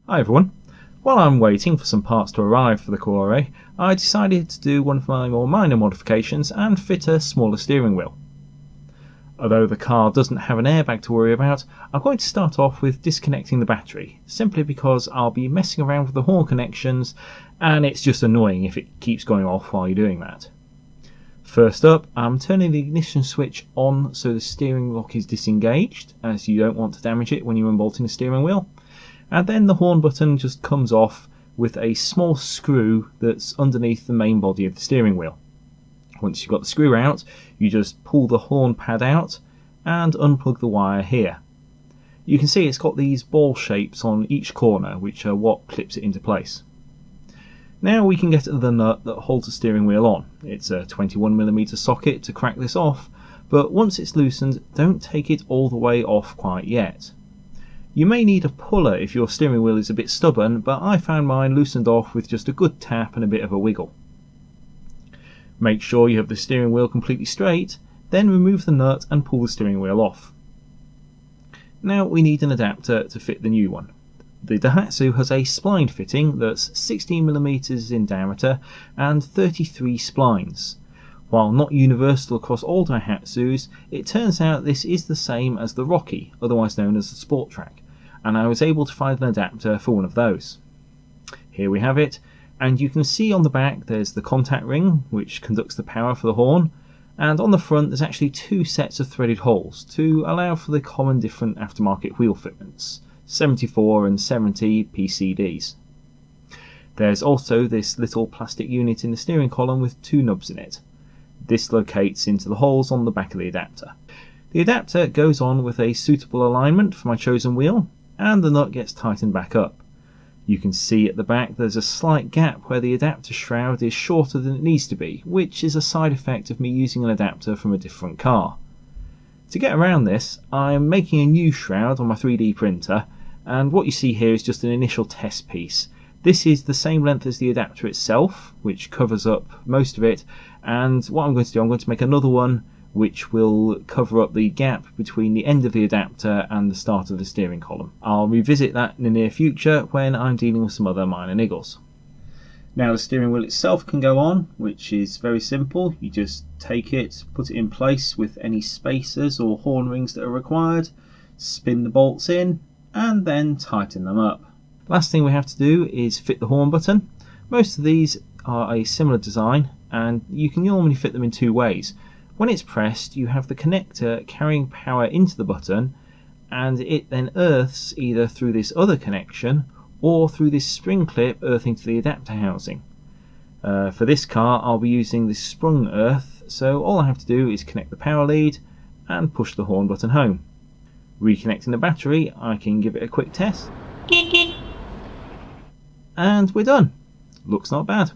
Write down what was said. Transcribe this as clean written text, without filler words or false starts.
Hi everyone. While I'm waiting for some parts to arrive for the Cuore, I decided to do one of my more minor modifications and fit a smaller steering wheel. Although the car doesn't have an airbag to worry about, I'm going to start off with disconnecting the battery, simply because I'll be messing around with the horn connections and it's just annoying if it keeps going off while you're doing that. First up, I'm turning the ignition switch on so the steering lock is disengaged, as you don't want to damage it when you're unbolting the steering wheel. And then the horn button just comes off with a small screw that's underneath the main body of the steering wheel. Once you've got the screw out, you just pull the horn pad out and unplug the wire here. You can see it's got these ball shapes on each corner, which are what clips it into place. Now we can get at the nut that holds the steering wheel on. It's a 21mm socket to crack this off, but once it's loosened, don't take it all the way off quite yet. You may need a puller if your steering wheel is a bit stubborn, but I found mine loosened off with just a good tap and a bit of a wiggle. Make sure you have the steering wheel completely straight, then remove the nut and pull the steering wheel off. Now we need an adapter to fit the new one. The Daihatsu has a spline fitting that's 16mm in diameter and 33 splines. While not universal across all Daihatsus, it turns out this is the same as the Rocky, otherwise known as the Sport Track, and I was able to find an adapter for one of those. Here we have it, and you can see on the back there's the contact ring which conducts the power for the horn, and on the front there's actually two sets of threaded holes to allow for the common different aftermarket wheel fitments, 74 and 70 PCDs. There's also this little plastic unit in the steering column with two knobs in it. This locates into the holes on the back of the adapter. The adapter goes on with a suitable alignment for my chosen wheel, and the nut gets tightened back up. You can see at the back there's a slight gap where the adapter shroud is shorter than it needs to be, which is a side effect of me using an adapter from a different car. To get around this, I'm making a new shroud on my 3D printer, and what you see here is just an initial test piece. This is the same length as the adapter itself, which covers up most of it, and what I'm going to do, I'm going to make another one which will cover up the gap between the end of the adapter and the start of the steering column. I'll revisit that in the near future when I'm dealing with some other minor niggles. Now the steering wheel itself can go on, which is very simple. You just take it, put it in place with any spacers or horn rings that are required, spin the bolts in, and then tighten them up. Last thing we have to do is fit the horn button. Most of these are a similar design, and you can normally fit them in two ways. When it's pressed, you have the connector carrying power into the button, and it then earths either through this other connection or through this spring clip earthing to the adapter housing. For this car, I'll be using this sprung earth, so all I have to do is connect the power lead and push the horn button home. Reconnecting the battery, I can give it a quick test. And we're done. Looks not bad.